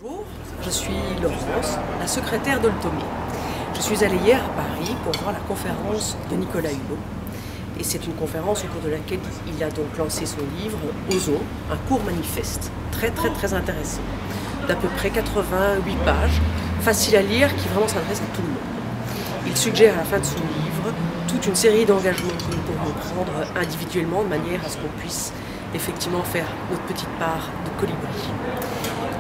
Bonjour, je suis Laurence, la secrétaire de l'Oltomé. Je suis allée hier à Paris pour voir la conférence de Nicolas Hulot. Et c'est une conférence au cours de laquelle il a donc lancé son livre « Osons », un court manifeste, très intéressant, d'à peu près 88 pages, facile à lire, qui vraiment s'adresse à tout le monde. Il suggère à la fin de son livre toute une série d'engagements que nous pourrons prendre individuellement de manière à ce qu'on puisse effectivement faire notre petite part de colibri.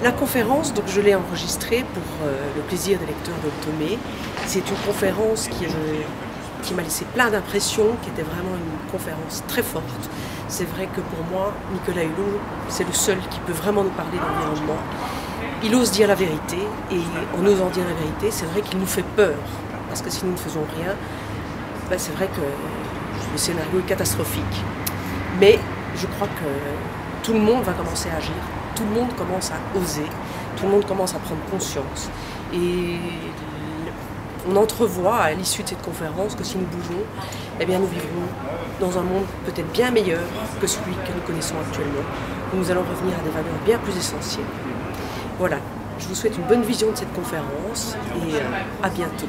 La conférence, donc je l'ai enregistrée pour le plaisir des lecteurs d'Oltomé. C'est une conférence qui m'a laissé plein d'impressions, qui était vraiment une conférence très forte. C'est vrai que pour moi, Nicolas Hulot, c'est le seul qui peut vraiment nous parler d'environnement. Il ose dire la vérité, et en osant dire la vérité, c'est vrai qu'il nous fait peur. Parce que si nous ne faisons rien, ben c'est vrai que le scénario est catastrophique. Mais je crois que tout le monde va commencer à agir. Tout le monde commence à oser, tout le monde commence à prendre conscience. Et on entrevoit à l'issue de cette conférence que si nous bougeons, eh bien nous vivrons dans un monde peut-être bien meilleur que celui que nous connaissons actuellement, où nous allons revenir à des valeurs bien plus essentielles. Voilà, je vous souhaite une bonne vision de cette conférence et à bientôt.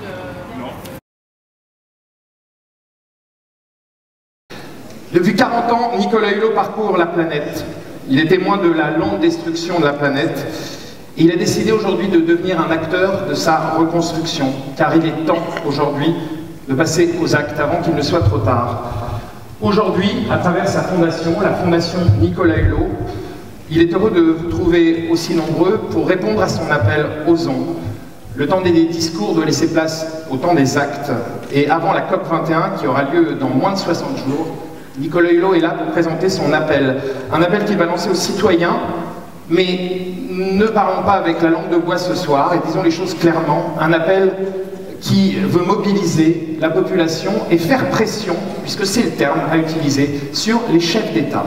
Depuis 40 ans, Nicolas Hulot parcourt la planète. Il est témoin de la lente destruction de la planète. Et il a décidé aujourd'hui de devenir un acteur de sa reconstruction, car il est temps aujourd'hui de passer aux actes avant qu'il ne soit trop tard. Aujourd'hui, à travers sa fondation, la Fondation Nicolas Hulot, il est heureux de vous trouver aussi nombreux pour répondre à son appel « Osons ». Le temps des discours doit laisser place au temps des actes. Et avant la COP 21, qui aura lieu dans moins de 60 jours, Nicolas Hulot est là pour présenter son appel. Un appel qu'il va lancer aux citoyens, mais ne parlons pas avec la langue de bois ce soir, et disons les choses clairement. Un appel qui veut mobiliser la population et faire pression, puisque c'est le terme à utiliser, sur les chefs d'État.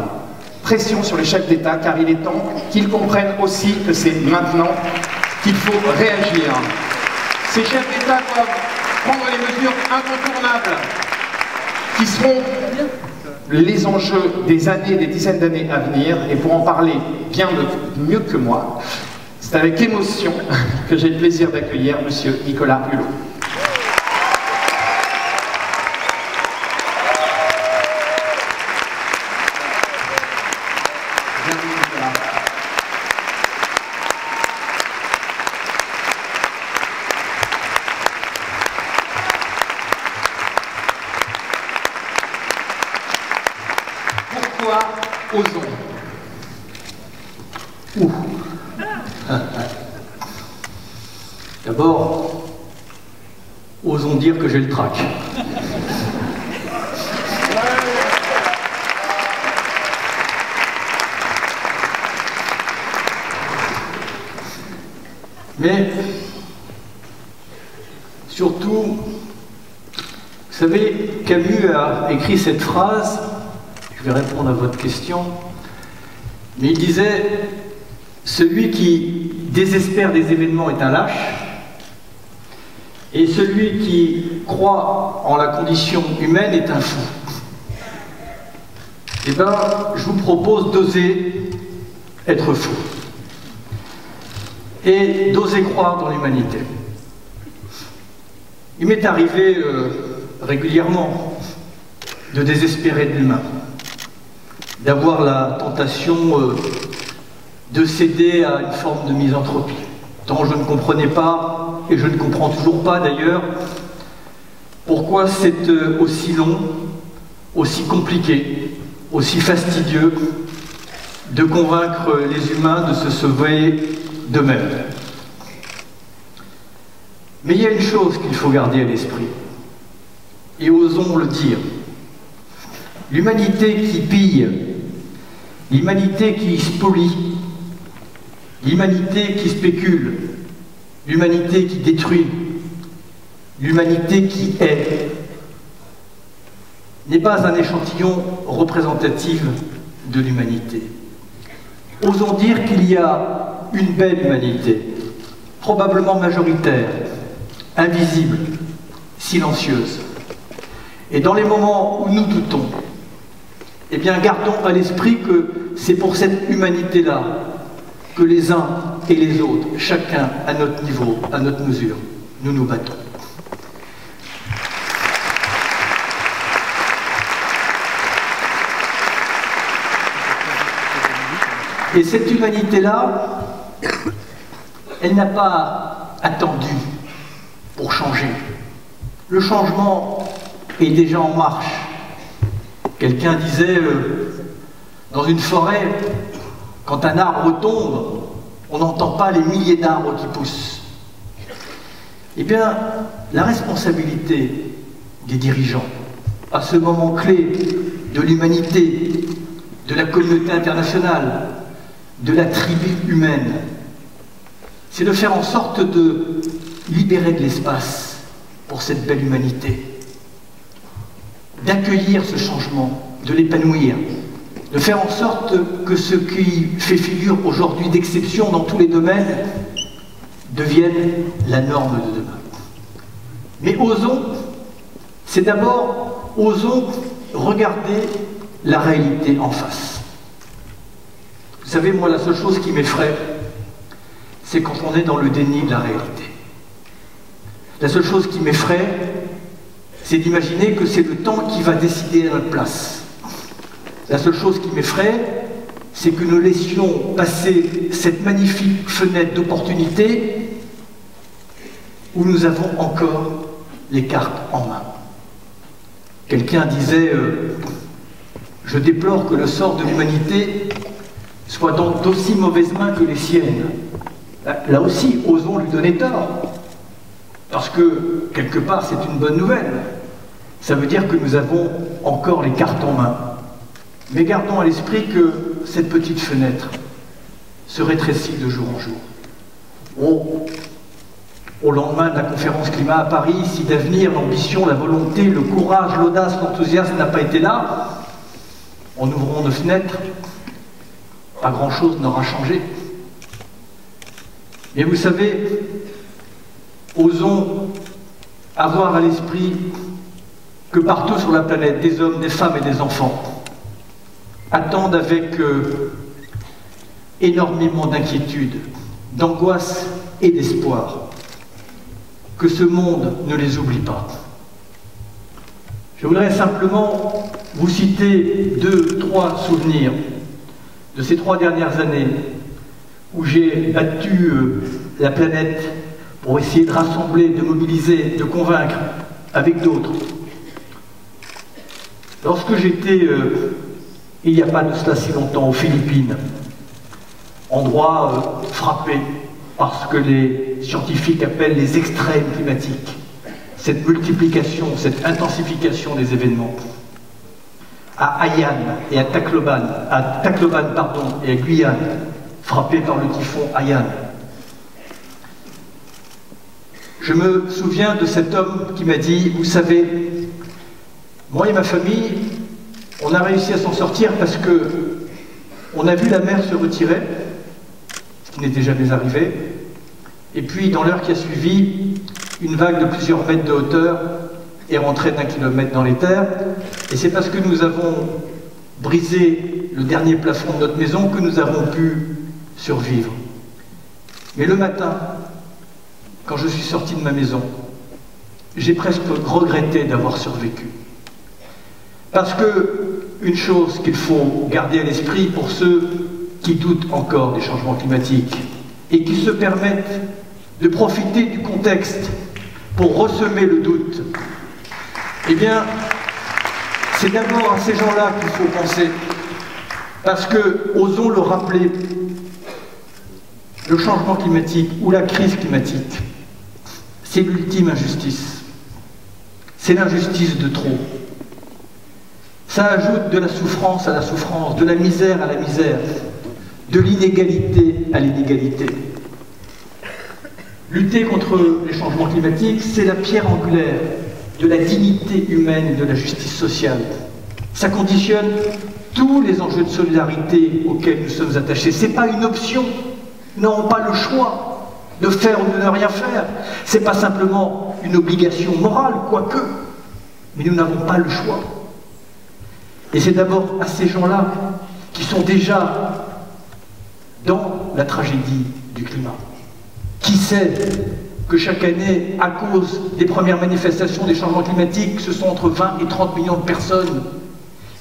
Pression sur les chefs d'État, car il est temps qu'ils comprennent aussi que c'est maintenant qu'il faut réagir. Ces chefs d'État doivent prendre les mesures incontournables qui seront les enjeux des années, des dizaines d'années à venir, et pour en parler bien mieux que moi, c'est avec émotion que j'ai le plaisir d'accueillir M. Nicolas Hulot. Pourquoi osons? D'abord, osons dire que j'ai le trac. Mais, surtout, vous savez, Camus a écrit cette phrase. Je vais répondre à votre question, mais il disait « Celui qui désespère des événements est un lâche, et celui qui croit en la condition humaine est un fou. » Eh bien, je vous propose d'oser être fou, et d'oser croire dans l'humanité. Il m'est arrivé régulièrement de désespérer de l'humain, d'avoir la tentation de céder à une forme de misanthropie. Tant je ne comprenais pas, et je ne comprends toujours pas d'ailleurs, pourquoi c'est aussi long, aussi compliqué, aussi fastidieux de convaincre les humains de se sauver d'eux-mêmes. Mais il y a une chose qu'il faut garder à l'esprit, et osons le dire. L'humanité qui pille, l'humanité qui spolie, l'humanité qui spécule, l'humanité qui détruit, l'humanité qui hait, n'est pas un échantillon représentatif de l'humanité. Osons dire qu'il y a une belle humanité, probablement majoritaire, invisible, silencieuse. Et dans les moments où nous doutons, eh bien, gardons à l'esprit que c'est pour cette humanité-là que les uns et les autres, chacun à notre niveau, à notre mesure, nous nous battons. Et cette humanité-là, elle n'a pas attendu pour changer. Le changement est déjà en marche. Quelqu'un disait, dans une forêt, quand un arbre tombe, on n'entend pas les milliers d'arbres qui poussent. Eh bien, la responsabilité des dirigeants, à ce moment clé de l'humanité, de la communauté internationale, de la tribu humaine, c'est de faire en sorte de libérer de l'espace pour cette belle humanité, d'accueillir ce changement, de l'épanouir, de faire en sorte que ce qui fait figure aujourd'hui d'exception dans tous les domaines devienne la norme de demain. Mais osons, c'est d'abord, osons regarder la réalité en face. Vous savez, moi, la seule chose qui m'effraie, c'est quand on est dans le déni de la réalité. La seule chose qui m'effraie, c'est d'imaginer que c'est le temps qui va décider à notre place. La seule chose qui m'effraie, c'est que nous laissions passer cette magnifique fenêtre d'opportunité où nous avons encore les cartes en main. Quelqu'un disait je déplore que le sort de l'humanité soit donc d'aussi mauvaises mains que les siennes. Là aussi, osons lui donner tort. Parce que, quelque part, c'est une bonne nouvelle. Ça veut dire que nous avons encore les cartes en main. Mais gardons à l'esprit que cette petite fenêtre se rétrécit de jour en jour. Au lendemain de la conférence climat à Paris, si d'avenir, l'ambition, la volonté, le courage, l'audace, l'enthousiasme n'a pas été là, en ouvrant nos fenêtres, pas grand-chose n'aura changé. Mais vous savez, osons avoir à l'esprit que partout sur la planète, des hommes, des femmes et des enfants attendent avec énormément d'inquiétude, d'angoisse et d'espoir que ce monde ne les oublie pas. Je voudrais simplement vous citer 2, 3 souvenirs de ces 3 dernières années où j'ai battu la planète pour essayer de rassembler, de mobiliser, de convaincre avec d'autres. Lorsque j'étais, il n'y a pas de cela si longtemps, aux Philippines, endroit frappé par ce que les scientifiques appellent les extrêmes climatiques, cette multiplication, cette intensification des événements. À Haiyan et à Tacloban et à Guyane, frappés par le typhon Haiyan. Je me souviens de cet homme qui m'a dit, vous savez, moi et ma famille, on a réussi à s'en sortir parce que on a vu la mer se retirer, ce qui n'était jamais arrivé, et puis dans l'heure qui a suivi, une vague de plusieurs mètres de hauteur est rentrée d'1 kilomètre dans les terres, et c'est parce que nous avons brisé le dernier plafond de notre maison que nous avons pu survivre. Mais le matin, quand je suis sorti de ma maison, j'ai presque regretté d'avoir survécu. Parce que, une chose qu'il faut garder à l'esprit pour ceux qui doutent encore des changements climatiques et qui se permettent de profiter du contexte pour ressemer le doute, eh bien, c'est d'abord à ces gens-là qu'il faut penser. Parce que, osons le rappeler, le changement climatique ou la crise climatique, c'est l'ultime injustice. C'est l'injustice de trop. Ça ajoute de la souffrance à la souffrance, de la misère à la misère, de l'inégalité à l'inégalité. Lutter contre les changements climatiques, c'est la pierre angulaire de la dignité humaine et de la justice sociale. Ça conditionne tous les enjeux de solidarité auxquels nous sommes attachés. Ce n'est pas une option, nous n'avons pas le choix de faire ou de ne rien faire. Ce n'est pas simplement une obligation morale, quoique, mais nous n'avons pas le choix. Et c'est d'abord à ces gens-là qui sont déjà dans la tragédie du climat? Qui sait que chaque année, à cause des premières manifestations des changements climatiques, ce sont entre 20 et 30 millions de personnes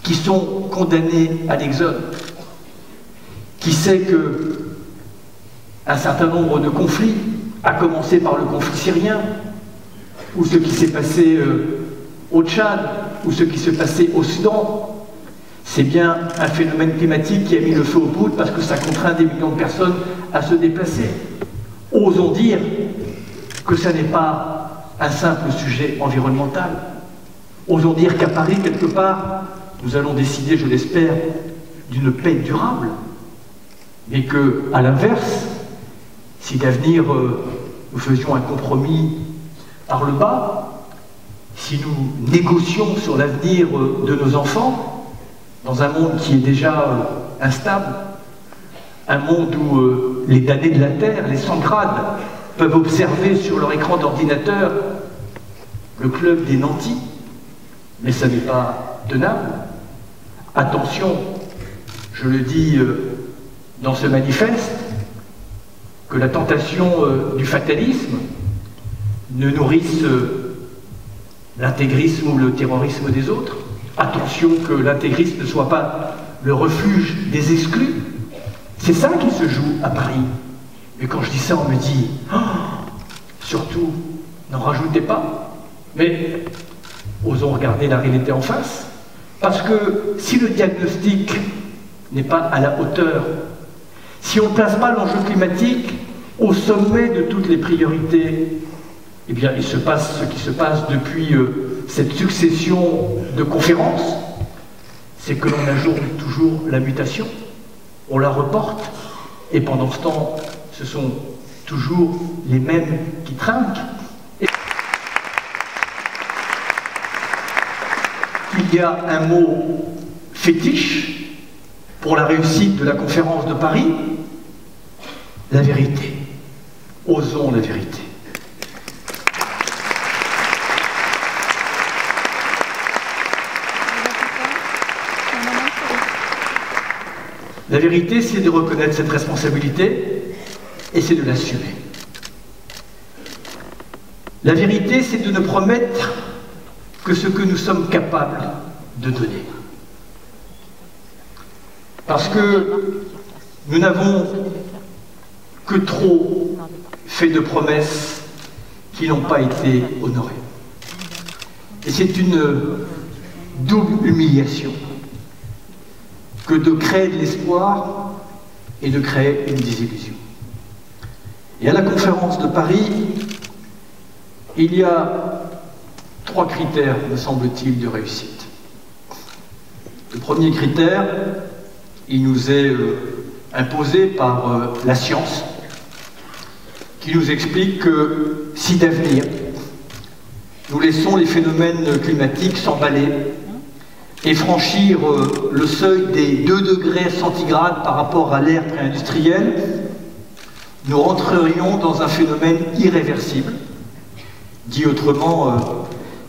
qui sont condamnées à l'exode? Qui sait que un certain nombre de conflits, à commencer par le conflit syrien, ou ce qui s'est passé au Tchad, ou ce qui s'est passé au Soudan, c'est bien un phénomène climatique qui a mis le feu aux poudres parce que ça contraint des millions de personnes à se déplacer. Osons dire que ça n'est pas un simple sujet environnemental. Osons dire qu'à Paris, quelque part, nous allons décider, je l'espère, d'une paix durable, mais qu'à l'inverse, si d'avenir nous faisions un compromis par le bas, si nous négocions sur l'avenir de nos enfants, dans un monde qui est déjà instable, un monde où les damnés de la Terre, les sans-grades, peuvent observer sur leur écran d'ordinateur le club des nantis, mais ça n'est pas tenable. Attention, je le dis dans ce manifeste, que la tentation du fatalisme ne nourrisse l'intégrisme ou le terrorisme des autres. Attention que l'intégrisme ne soit pas le refuge des exclus. C'est ça qui se joue à Paris. Mais quand je dis ça, on me dit oh, surtout, n'en rajoutez pas. Mais osons regarder la réalité en face. Parce que si le diagnostic n'est pas à la hauteur, si on ne place pas l'enjeu climatique au sommet de toutes les priorités, eh bien il se passe ce qui se passe depuis cette succession de conférences, c'est que l'on ajoute toujours la mutation, on la reporte, et pendant ce temps, ce sont toujours les mêmes qui trinquent. Il y a un mot fétiche pour la réussite de la conférence de Paris, la vérité. Osons la vérité. La vérité, c'est de reconnaître cette responsabilité et c'est de l'assumer. La vérité, c'est de ne promettre que ce que nous sommes capables de donner. Parce que nous n'avons que trop fait de promesses qui n'ont pas été honorées. Et c'est une double humiliation que de créer de l'espoir et de créer une désillusion. Et à la conférence de Paris, il y a 3 critères, me semble-t-il, de réussite. Le premier critère, il nous est imposé par la science, qui nous explique que si d'avenir, nous laissons les phénomènes climatiques s'emballer et franchir le seuil des 2 degrés centigrades par rapport à l'ère pré-industrielle, nous rentrerions dans un phénomène irréversible. Dit autrement,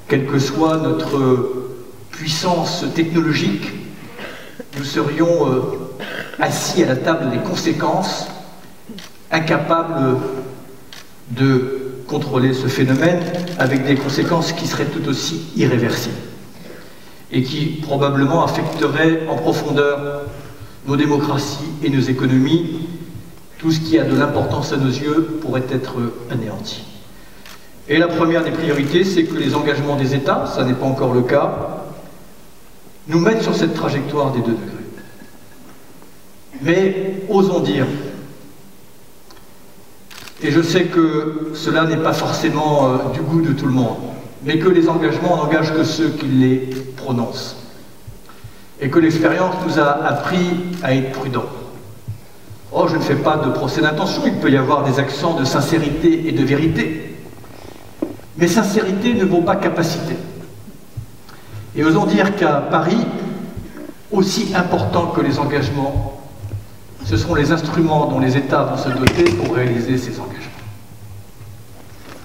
quelle que soit notre puissance technologique, nous serions assis à la table des conséquences, incapables de contrôler ce phénomène, avec des conséquences qui seraient tout aussi irréversibles et qui probablement affecteraient en profondeur nos démocraties et nos économies. Tout ce qui a de l'importance à nos yeux pourrait être anéanti. Et la première des priorités, c'est que les engagements des États, ça n'est pas encore le cas, nous mettent sur cette trajectoire des 2 degrés. Mais osons dire, et je sais que cela n'est pas forcément du goût de tout le monde, mais que les engagements n'engagent que ceux qui les prononcent. Et que l'expérience nous a appris à être prudents. Oh, je ne fais pas de procès d'intention, il peut y avoir des accents de sincérité et de vérité. Mais sincérité ne vaut pas capacité. Et osons dire qu'à Paris, aussi important que les engagements, ce sont les instruments dont les États vont se doter pour réaliser ces engagements.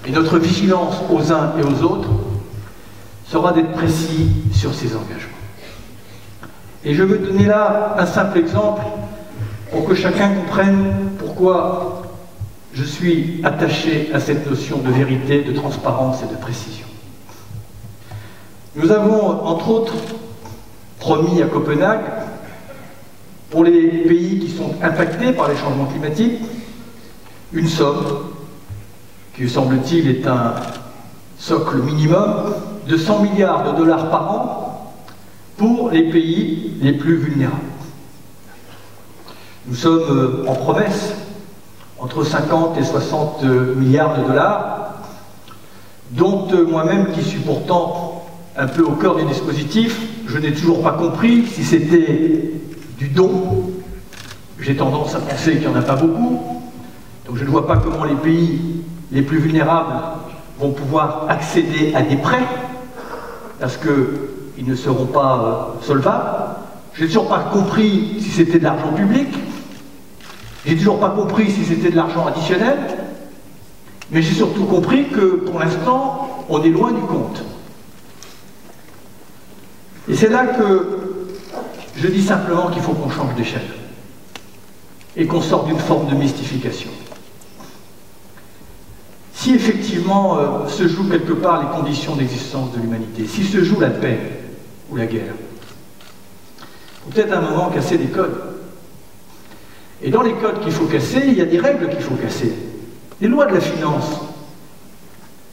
Et notre vigilance aux uns et aux autres sera d'être précis sur ces engagements. Et je veux donner là un simple exemple pour que chacun comprenne pourquoi je suis attaché à cette notion de vérité, de transparence et de précision. Nous avons, entre autres, promis à Copenhague, pour les pays qui sont impactés par les changements climatiques, une somme qui, semble-t-il, est un socle minimum de 100 milliards de dollars par an pour les pays les plus vulnérables. Nous sommes en promesse entre 50 et 60 milliards de dollars, dont moi-même, qui suis pourtant un peu au cœur du dispositif, je n'ai toujours pas compris si c'était du don. J'ai tendance à penser qu'il n'y en a pas beaucoup, donc je ne vois pas comment les pays les plus vulnérables vont pouvoir accéder à des prêts, parce qu'ils ne seront pas solvables. Je n'ai toujours pas compris si c'était de l'argent public, j'ai toujours pas compris si c'était de l'argent additionnel, mais j'ai surtout compris que pour l'instant, on est loin du compte. Et c'est là que je dis simplement qu'il faut qu'on change d'échelle et qu'on sorte d'une forme de mystification. Si effectivement se jouent quelque part les conditions d'existence de l'humanité, si se joue la paix ou la guerre, il faut peut-être à un moment casser des codes. Et dans les codes qu'il faut casser, il y a des règles qu'il faut casser. Les lois de la finance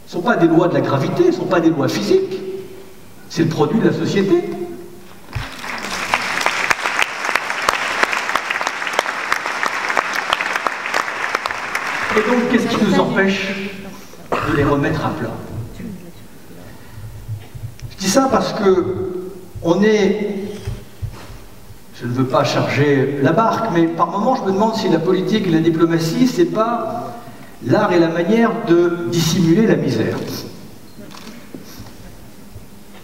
ne sont pas des lois de la gravité, ne sont pas des lois physiques. C'est le produit de la société. Et donc, qu'est-ce qui nous empêche de les remettre à plat? Je dis ça parce que on est... Je ne veux pas charger la barque, mais par moments, je me demande si la politique et la diplomatie, c'est pas l'art et la manière de dissimuler la misère.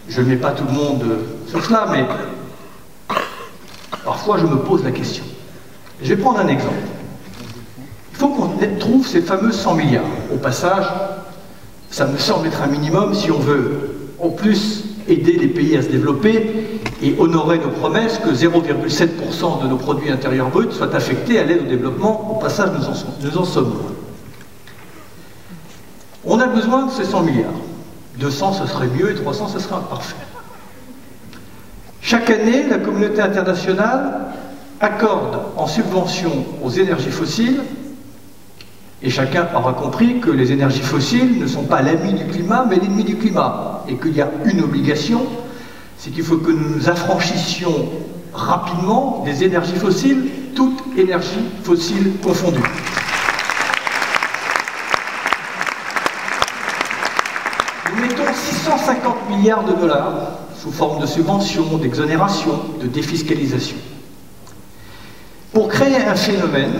Je ne mets pas tout le monde sur cela, mais parfois je me pose la question. Je vais prendre un exemple. Il faut qu'on trouve ces fameux 100 milliards. Au passage, ça me semble être un minimum si on veut, en plus, aider les pays à se développer et honorer nos promesses que 0,7% de nos produits intérieurs bruts soient affectés à l'aide au développement. Au passage, nous en sommes loin. On a besoin de ces 100 milliards. 200, ce serait mieux, et 300, ce serait parfait. Chaque année, la communauté internationale accorde en subvention aux énergies fossiles, et chacun aura compris que les énergies fossiles ne sont pas l'ami du climat, mais l'ennemi du climat, et qu'il y a une obligation, c'est qu'il faut que nous nous affranchissions rapidement des énergies fossiles, toutes énergies fossiles confondues. Nous mettons 650 milliards de dollars sous forme de subventions, d'exonérations, de défiscalisation, pour créer un phénomène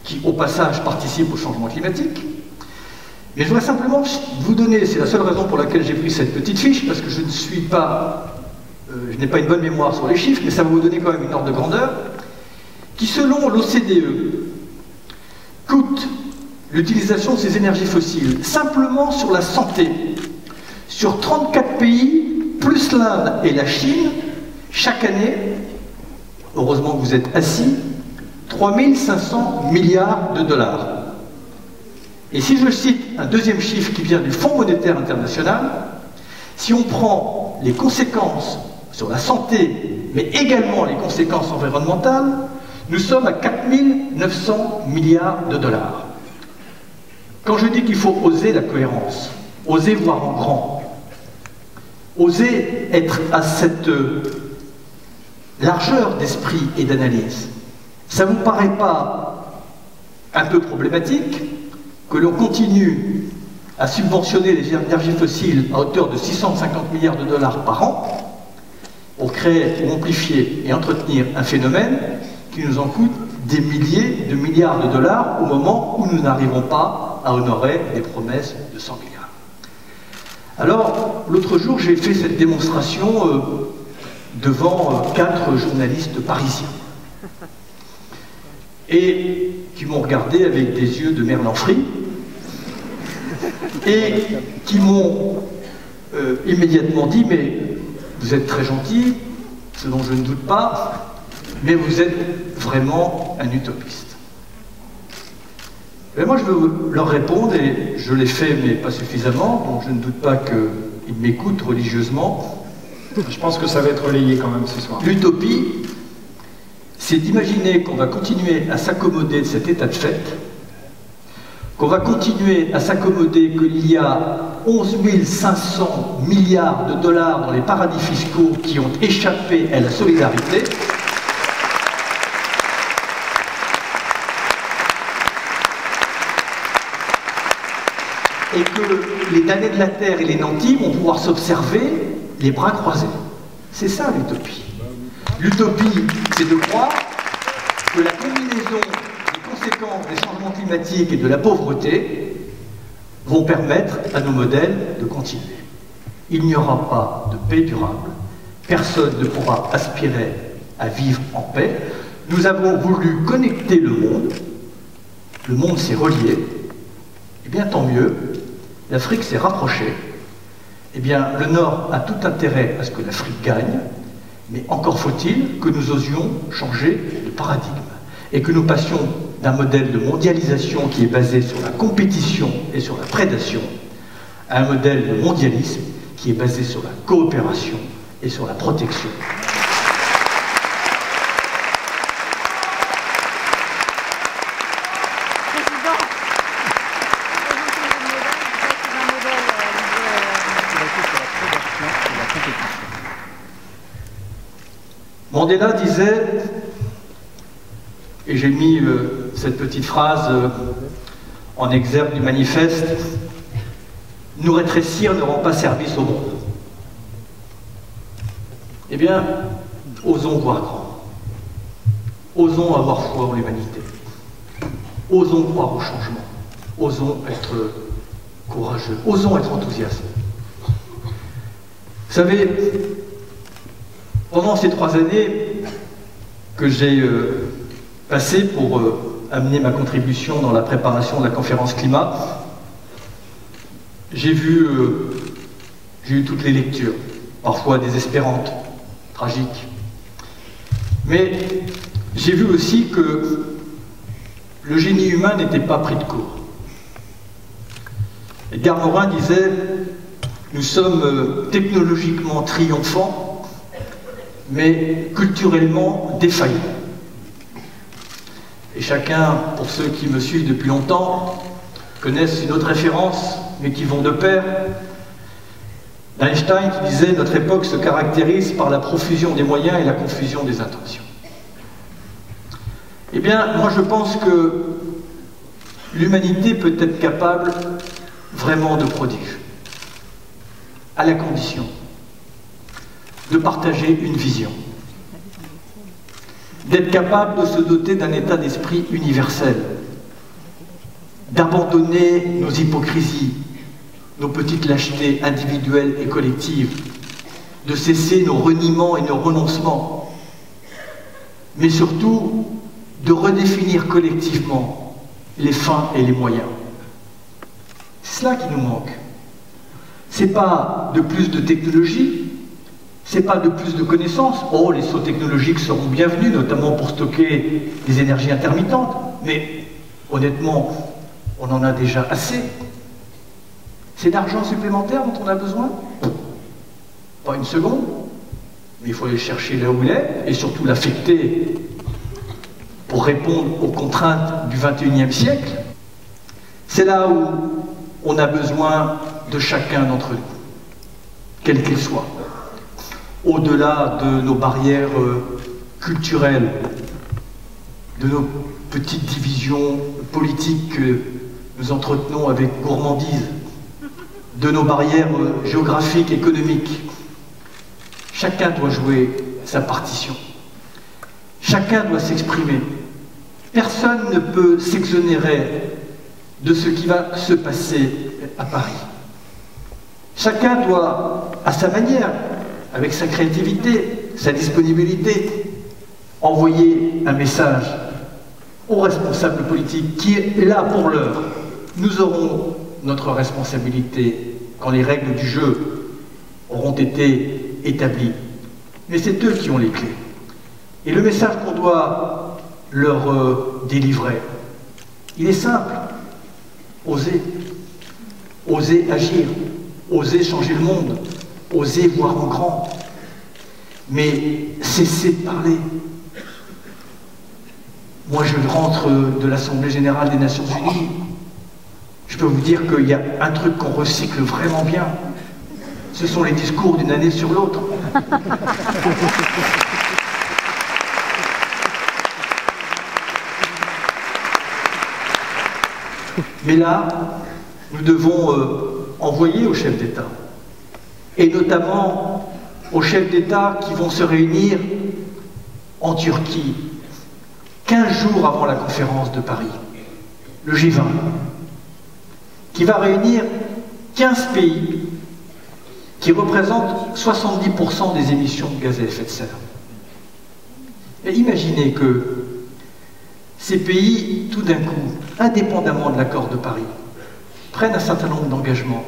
qui, au passage, participe au changement climatique. Mais je voudrais simplement vous donner, c'est la seule raison pour laquelle j'ai pris cette petite fiche, parce que je n'ai pas une bonne mémoire sur les chiffres, mais ça va vous donner quand même une ordre de grandeur, qui, selon l'OCDE, coûte l'utilisation de ces énergies fossiles, simplement sur la santé, sur 34 pays, plus l'Inde et la Chine, chaque année, heureusement que vous êtes assis, 3500 milliards de dollars. Et si je cite un deuxième chiffre qui vient du Fonds monétaire international, si on prend les conséquences sur la santé, mais également les conséquences environnementales, nous sommes à 4900 milliards de dollars. Quand je dis qu'il faut oser la cohérence, oser voir en grand, oser être à cette largeur d'esprit et d'analyse, ça ne vous paraît pas un peu problématique que l'on continue à subventionner les énergies fossiles à hauteur de 650 milliards de dollars par an pour créer, amplifier et entretenir un phénomène qui nous en coûte des milliers de milliards de dollars au moment où nous n'arrivons pas à honorer les promesses de 100 milliards. Alors, l'autre jour, j'ai fait cette démonstration devant 4 journalistes parisiens et qui m'ont regardé avec des yeux de merlan-frit et qui m'ont immédiatement dit « mais vous êtes très gentil, ce dont je ne doute pas, mais vous êtes vraiment un utopiste ». Mais moi, je veux leur répondre, et je l'ai fait, mais pas suffisamment, donc je ne doute pas qu'ils m'écoutent religieusement. Je pense que ça va être relayé quand même ce soir. L'utopie, c'est d'imaginer qu'on va continuer à s'accommoder de cet état de fait, qu'on va continuer à s'accommoder qu'il y a 11 500 milliards de dollars dans les paradis fiscaux qui ont échappé à la solidarité, et que les damnés de la terre et les nantis vont pouvoir s'observer les bras croisés. C'est ça l'utopie. L'utopie, c'est de croire que la combinaison des conséquences des changements climatiques et de la pauvreté vont permettre à nos modèles de continuer. Il n'y aura pas de paix durable, personne ne pourra aspirer à vivre en paix. Nous avons voulu connecter le monde s'est relié, et bien tant mieux, l'Afrique s'est rapprochée, eh bien le Nord a tout intérêt à ce que l'Afrique gagne, mais encore faut-il que nous osions changer de paradigme et que nous passions d'un modèle de mondialisation qui est basé sur la compétition et sur la prédation à un modèle de mondialisme qui est basé sur la coopération et sur la protection. Mandela disait, et j'ai mis cette petite phrase en exergue du manifeste, « Nous rétrécir ne rend pas service au monde ». Eh bien, osons voir grand. Osons avoir foi en l'humanité. Osons croire au changement. Osons être courageux. Osons être enthousiastes. Vous savez, pendant ces 3 années que j'ai passées pour amener ma contribution dans la préparation de la conférence climat, j'ai eu toutes les lectures, parfois désespérantes, tragiques. Mais j'ai vu aussi que le génie humain n'était pas pris de court. Edgar Morin disait « Nous sommes technologiquement triomphants, mais culturellement défaillant. » Et chacun, pour ceux qui me suivent depuis longtemps, connaissent une autre référence, mais qui vont de pair, d'Einstein qui disait « Notre époque se caractérise par la profusion des moyens et la confusion des intentions. » Eh bien, moi je pense que l'humanité peut être capable vraiment de prodiges, à la condition de partager une vision, d'être capable de se doter d'un état d'esprit universel, d'abandonner nos hypocrisies, nos petites lâchetés individuelles et collectives, de cesser nos reniements et nos renoncements, mais surtout de redéfinir collectivement les fins et les moyens. C'est cela qui nous manque. C'est pas de plus de technologie, c'est pas de plus de connaissances. Oh, les sauts technologiques seront bienvenus, notamment pour stocker les énergies intermittentes, mais honnêtement, on en a déjà assez. C'est d'argent supplémentaire dont on a besoin? Pas une seconde, mais il faut aller le chercher là où il est, et surtout l'affecter pour répondre aux contraintes du XXIe siècle. C'est là où on a besoin de chacun d'entre nous, quel qu'il soit, au-delà de nos barrières culturelles, de nos petites divisions politiques que nous entretenons avec gourmandise, de nos barrières géographiques, économiques. Chacun doit jouer sa partition. Chacun doit s'exprimer. Personne ne peut s'exonérer de ce qui va se passer à Paris. Chacun doit, à sa manière, avec sa créativité, sa disponibilité, envoyer un message aux responsables politiques qui est là pour l'heure. Nous aurons notre responsabilité quand les règles du jeu auront été établies. Mais c'est eux qui ont les clés. Et le message qu'on doit leur délivrer, il est simple. oser. Oser agir, oser changer le monde, oser voir en grand. Mais cessez de parler. Moi, je rentre de l'Assemblée Générale des Nations Unies. Je peux vous dire qu'il y a un truc qu'on recycle vraiment bien. Ce sont les discours d'une année sur l'autre. Mais là, nous devons envoyer aux chefs d'État, et notamment aux chefs d'État qui vont se réunir en Turquie, 15 jours avant la conférence de Paris, le G20, qui va réunir 15 pays qui représentent 70% des émissions de gaz à effet de serre. Et imaginez que ces pays, tout d'un coup, indépendamment de l'accord de Paris, prennent un certain nombre d'engagements,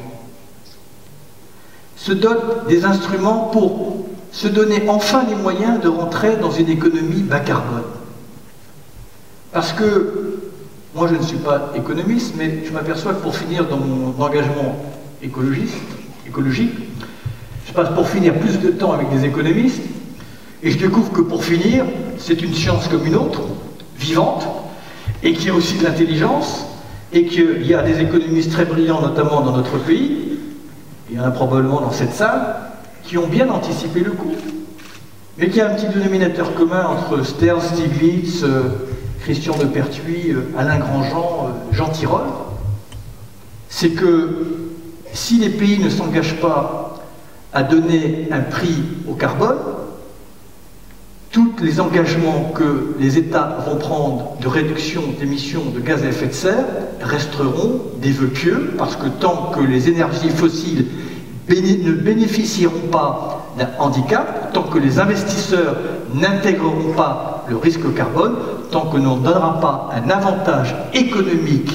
se donnent des instruments pour se donner enfin les moyens de rentrer dans une économie bas carbone. Parce que, moi je ne suis pas économiste, mais je m'aperçois que pour finir dans mon engagement écologique, je passe pour finir plus de temps avec des économistes, et je découvre que pour finir, c'est une science comme une autre, vivante, et qu'il y a aussi de l'intelligence, et qu'il y a des économistes très brillants, notamment dans notre pays, il y en a probablement dans cette salle, qui ont bien anticipé le coup. Mais qu'il y a un petit dénominateur commun entre Stern, Stiglitz, Christian de Pertuis, Alain Grandjean, Jean Tirole, c'est que si les pays ne s'engagent pas à donner un prix au carbone, tous les engagements que les États vont prendre de réduction d'émissions de gaz à effet de serre resteront des vœux pieux, parce que tant que les énergies fossiles ne bénéficieront pas d'un handicap, tant que les investisseurs n'intégreront pas le risque carbone, tant que l'on ne donnera pas un avantage économique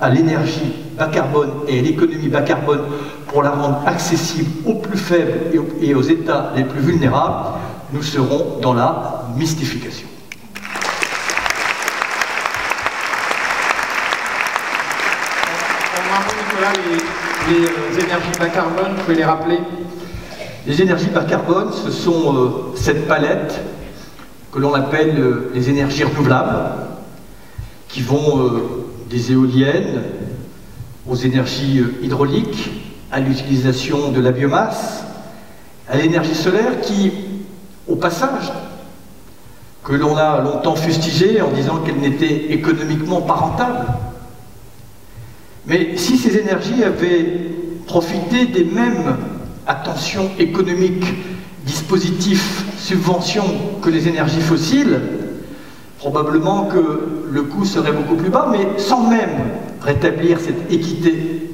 à l'énergie bas carbone et à l'économie bas carbone pour la rendre accessible aux plus faibles et aux États les plus vulnérables, nous serons dans la mystification. Nicolas, les énergies bas carbone, vous pouvez les rappeler? Les énergies bas carbone, ce sont cette palette que l'on appelle les énergies renouvelables, qui vont des éoliennes aux énergies hydrauliques, à l'utilisation de la biomasse, à l'énergie solaire qui, au passage, que l'on a longtemps fustigée en disant qu'elle n'était économiquement pas rentable. Mais si ces énergies avaient profité des mêmes attentions économiques, dispositifs, subventions que les énergies fossiles, probablement que le coût serait beaucoup plus bas, mais sans même rétablir cette équité.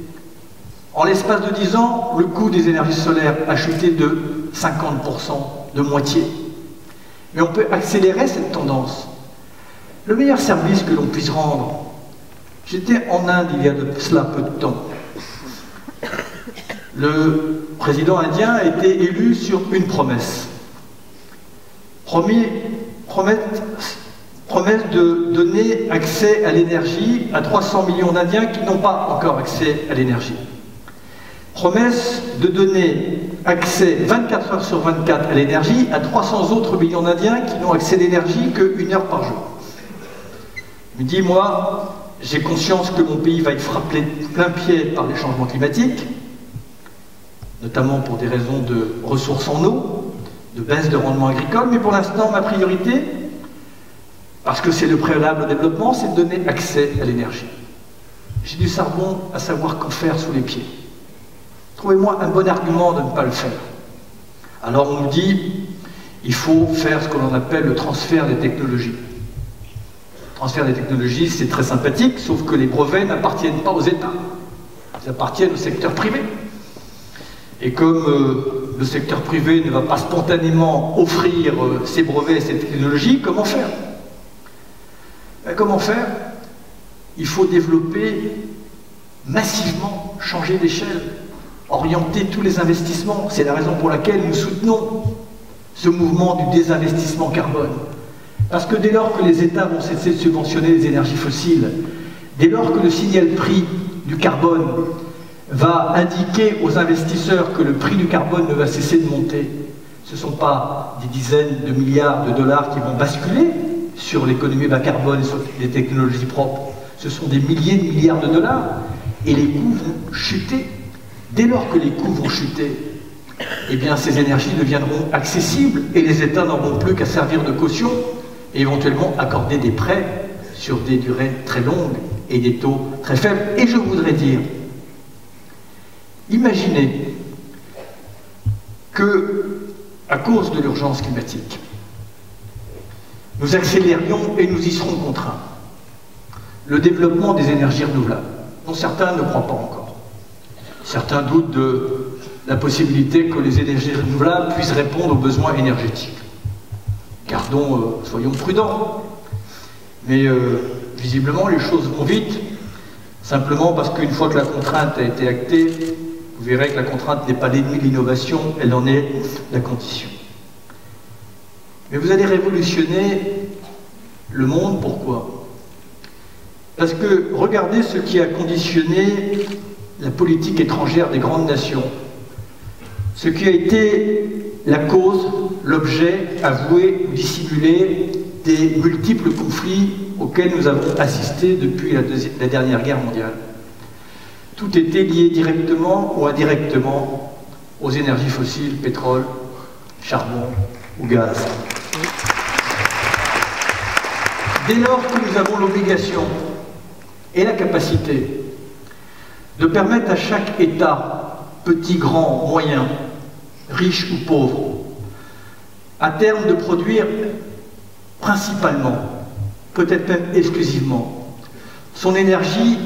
En l'espace de 10 ans, le coût des énergies solaires a chuté de 50%, de moitié. Mais on peut accélérer cette tendance. Le meilleur service que l'on puisse rendre, j'étais en Inde il y a de cela peu de temps. Le président indien a été élu sur une promesse. Promesse de donner accès à l'énergie à 300 millions d'Indiens qui n'ont pas encore accès à l'énergie. Promesse de donner accès 24 heures sur 24 à l'énergie à 300 autres millions d'Indiens qui n'ont accès à l'énergie qu'1 heure par jour. Il me dit, moi, j'ai conscience que mon pays va être frappé plein pied par les changements climatiques, notamment pour des raisons de ressources en eau, de baisse de rendement agricole, mais pour l'instant, ma priorité, parce que c'est le préalable au développement, c'est de donner accès à l'énergie. J'ai du charbon à savoir qu'en faire sous les pieds. Trouvez-moi un bon argument de ne pas le faire. Alors on nous dit, il faut faire ce que l'on appelle le transfert des technologies. Le transfert des technologies, c'est très sympathique, sauf que les brevets n'appartiennent pas aux États. Ils appartiennent au secteur privé. Et comme le secteur privé ne va pas spontanément offrir ses brevets et ses technologies, comment faire? Comment faire? Il faut développer massivement, changer d'échelle, orienter tous les investissements. C'est la raison pour laquelle nous soutenons ce mouvement du désinvestissement carbone. Parce que dès lors que les États vont cesser de subventionner les énergies fossiles, dès lors que le signal prix du carbone va indiquer aux investisseurs que le prix du carbone ne va cesser de monter, ce ne sont pas des dizaines de milliards de dollars qui vont basculer sur l'économie bas carbone et sur les technologies propres, ce sont des milliers de milliards de dollars et les coûts vont chuter. Dès lors que les coûts vont chuter, eh bien ces énergies deviendront accessibles et les États n'auront plus qu'à servir de caution et éventuellement accorder des prêts sur des durées très longues et des taux très faibles. Et je voudrais dire, imaginez que, à cause de l'urgence climatique, nous accélérions, et nous y serons contraints, le développement des énergies renouvelables, dont certains ne croient pas encore. Certains doutent de la possibilité que les énergies renouvelables puissent répondre aux besoins énergétiques. Soyons prudents. Mais visiblement, les choses vont vite, simplement parce qu'une fois que la contrainte a été actée, vous verrez que la contrainte n'est pas l'ennemi de l'innovation, elle en est la condition. Mais vous allez révolutionner le monde, pourquoi? Parce que regardez ce qui a conditionné la politique étrangère des grandes nations, ce qui a été la cause, l'objet avoué ou dissimulé des multiples conflits auxquels nous avons assisté depuis la dernière guerre mondiale. Tout était lié directement ou indirectement aux énergies fossiles, pétrole, charbon ou gaz. Dès lors que nous avons l'obligation et la capacité de permettre à chaque État, petit, grand, moyen, riche ou pauvre, à terme de produire principalement, peut-être même exclusivement, son énergie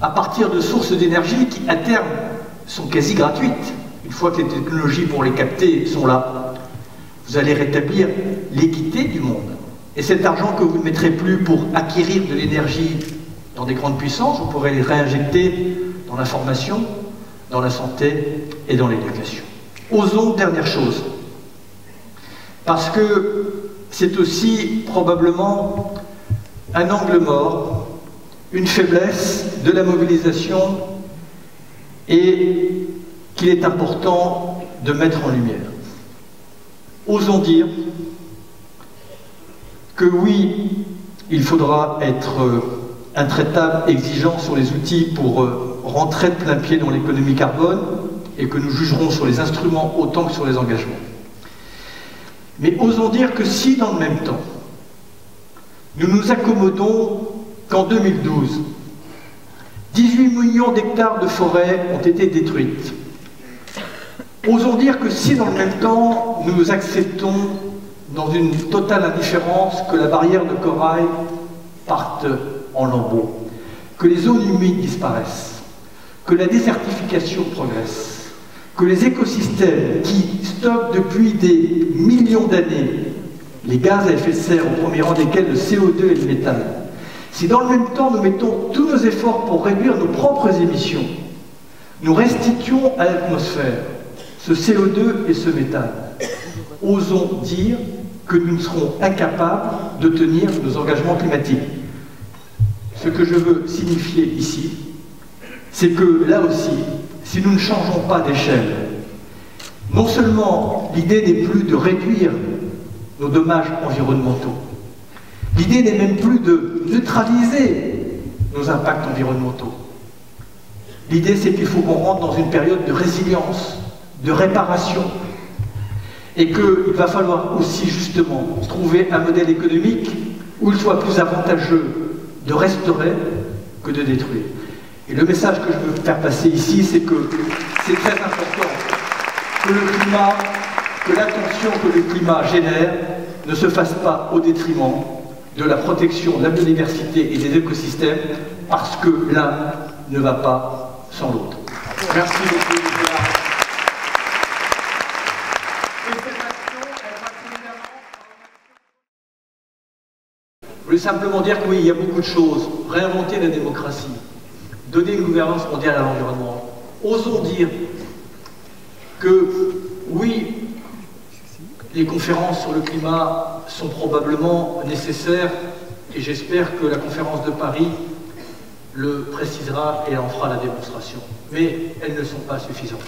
à partir de sources d'énergie qui, à terme, sont quasi gratuites. Une fois que les technologies pour les capter sont là, vous allez rétablir l'équité du monde. Et cet argent que vous ne mettrez plus pour acquérir de l'énergie dans des grandes puissances, vous pourrez les réinjecter dans la formation, dans la santé et dans l'éducation. Osons, dernière chose, parce que c'est aussi probablement un angle mort, une faiblesse de la mobilisation et qu'il est important de mettre en lumière. Osons dire que oui, il faudra être intraitable, exigeant sur les outils pour rentrer de plein pied dans l'économie carbone et que nous jugerons sur les instruments autant que sur les engagements. Mais osons dire que si, dans le même temps, nous nous accommodons qu'en 2012, 18 millions d'hectares de forêts ont été détruites, osons dire que si, dans le même temps, nous acceptons dans une totale indifférence que la barrière de corail parte en lambeaux, que les zones humides disparaissent, que la désertification progresse, que les écosystèmes qui stockent depuis des millions d'années les gaz à effet de serre, au premier rang desquels le CO2 et le méthane, si dans le même temps nous mettons tous nos efforts pour réduire nos propres émissions, nous restituons à l'atmosphère ce CO2 et ce méthane, osons dire que nous serons incapables de tenir nos engagements climatiques. Ce que je veux signifier ici, c'est que là aussi, si nous ne changeons pas d'échelle, non seulement l'idée n'est plus de réduire nos dommages environnementaux, l'idée n'est même plus de neutraliser nos impacts environnementaux. L'idée, c'est qu'il faut qu'on rentre dans une période de résilience, de réparation, et qu'il va falloir aussi justement trouver un modèle économique où il soit plus avantageux de restaurer que de détruire. Et le message que je veux faire passer ici, c'est que c'est très important que le climat, que l'attention que le climat génère ne se fasse pas au détriment de la protection de la biodiversité et des écosystèmes, parce que l'un ne va pas sans l'autre. Merci beaucoup. Je voulais simplement dire que oui, il y a beaucoup de choses. Réinventer la démocratie, donner une gouvernance mondiale à l'environnement. Osons dire que oui, les conférences sur le climat sont probablement nécessaires et j'espère que la conférence de Paris le précisera et en fera la démonstration. Mais elles ne sont pas suffisantes.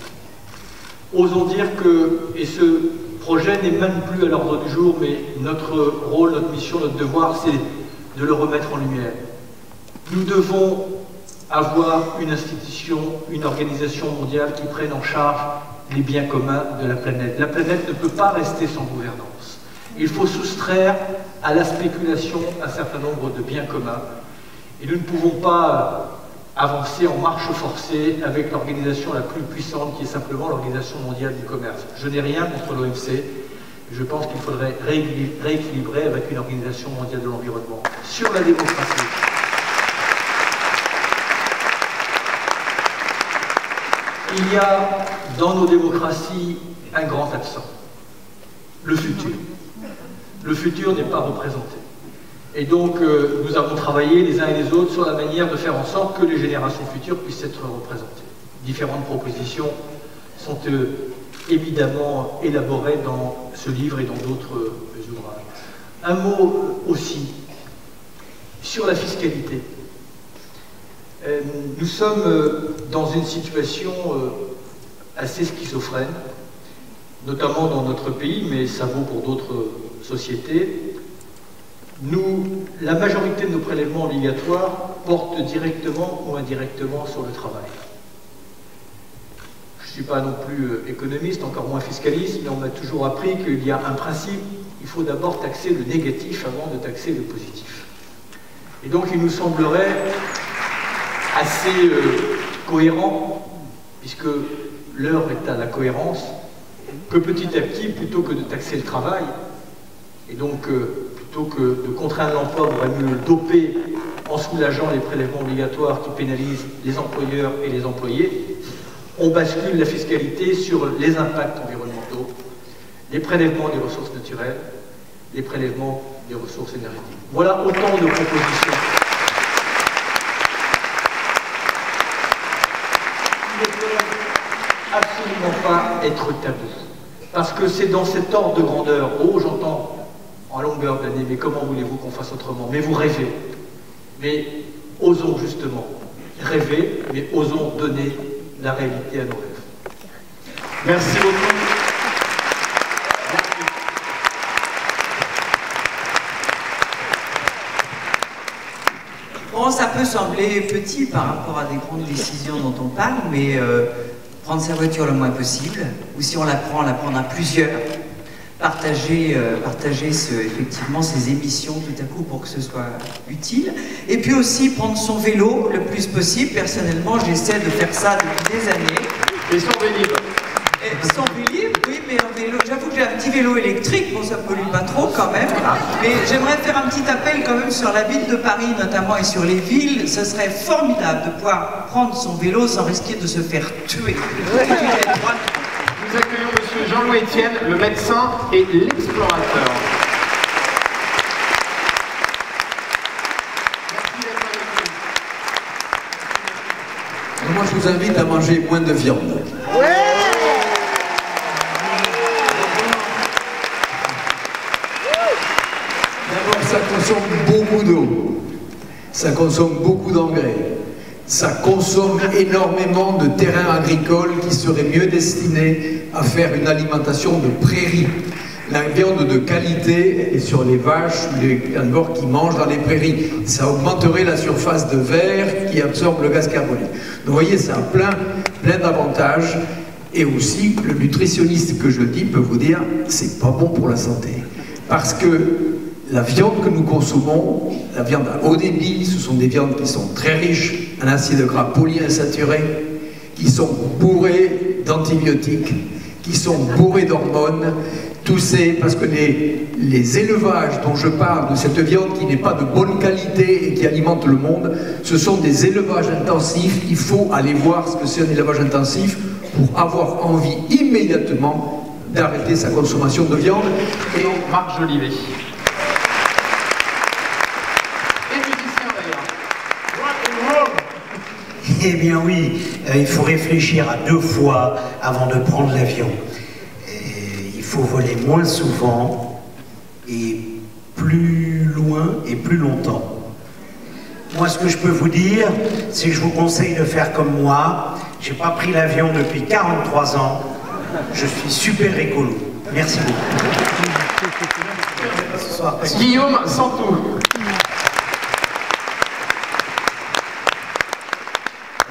Osons dire que, et ce projet n'est même plus à l'ordre du jour, mais notre rôle, notre mission, notre devoir, c'est de le remettre en lumière. Nous devons avoir une institution, une organisation mondiale qui prenne en charge les biens communs de la planète. La planète ne peut pas rester sans gouvernance. Il faut soustraire à la spéculation un certain nombre de biens communs. Et nous ne pouvons pas avancer en marche forcée avec l'organisation la plus puissante qui est simplement l'Organisation mondiale du commerce. Je n'ai rien contre l'OMC. Je pense qu'il faudrait rééquilibrer avec une Organisation mondiale de l'environnement. Sur la démocratie. Il y a dans nos démocraties un grand absent, le futur. Le futur n'est pas représenté. Et donc, nous avons travaillé les uns et les autres sur la manière de faire en sorte que les générations futures puissent être représentées. Différentes propositions sont évidemment élaborées dans ce livre et dans d'autres ouvrages. Un mot aussi sur la fiscalité. Nous sommes dans une situation assez schizophrène, notamment dans notre pays, mais ça vaut pour d'autres sociétés. La majorité de nos prélèvements obligatoires portent directement ou indirectement sur le travail. Je ne suis pas non plus économiste, encore moins fiscaliste, mais on m'a toujours appris qu'il y a un principe, il faut d'abord taxer le négatif avant de taxer le positif. Et donc il nous semblerait assez cohérent, puisque l'heure est à la cohérence, que petit à petit, plutôt que de taxer le travail, et donc plutôt que de contraindre l'emploi, on va mieux le doper en soulageant les prélèvements obligatoires qui pénalisent les employeurs et les employés, on bascule la fiscalité sur les impacts environnementaux, les prélèvements des ressources naturelles, les prélèvements des ressources énergétiques. Voilà autant de propositions. Il ne peut absolument pas être tabou. Parce que c'est dans cet ordre de grandeur, oh j'entends en longueur d'année, mais comment voulez-vous qu'on fasse autrement? Mais vous rêvez. Mais osons justement rêver, mais osons donner la réalité à nos rêves. Merci beaucoup. Bon, ça peut sembler petit par rapport à des grandes décisions dont on parle, mais prendre sa voiture le moins possible, ou si on la prend à plusieurs, partager effectivement ses émissions tout à coup pour que ce soit utile, et puis aussi prendre son vélo le plus possible. Personnellement, j'essaie de faire ça depuis des années. Et son Vélib. Sans Vélib, oui, mais un vélo, j'avoue que j'ai un petit vélo électrique, bon ça pollue pas trop quand même, mais j'aimerais faire un petit appel quand même sur la ville de Paris notamment et sur les villes. Ce serait formidable de pouvoir prendre son vélo sans risquer de se faire tuer. Nous accueillons M. Jean-Louis Etienne, le médecin et l'explorateur. Moi, je vous invite à manger moins de viande. D'abord, ça consomme beaucoup d'eau, ça consomme beaucoup d'engrais, ça consomme énormément de terrains agricoles qui seraient mieux destinés à faire une alimentation de prairies. La viande de qualité est sur les vaches ou les canards qui mangent dans les prairies. Ça augmenterait la surface de verre qui absorbe le gaz carbonique. Donc vous voyez, ça a plein d'avantages. Et aussi, le nutritionniste que je dis peut vous dire, c'est pas bon pour la santé. Parce que la viande que nous consommons, la viande à haut débit, ce sont des viandes qui sont très riches en acides gras polyinsaturés, qui sont bourrées d'antibiotiques, qui sont bourrées d'hormones. Tout c'est parce que les élevages dont je parle, de cette viande qui n'est pas de bonne qualité et qui alimente le monde, ce sont des élevages intensifs. Il faut aller voir ce que c'est un élevage intensif pour avoir envie immédiatement d'arrêter sa consommation de viande. Et Marc Jolivet. Et musicien d'ailleurs. Eh bien oui, il faut réfléchir à 2 fois avant de prendre l'avion. Il faut voler moins souvent et plus loin et plus longtemps. Moi, ce que je peux vous dire, c'est que je vous conseille de faire comme moi. J'ai pas pris l'avion depuis 43 ans. Je suis super écolo. Merci beaucoup. Ce soir. Guillaume Santou.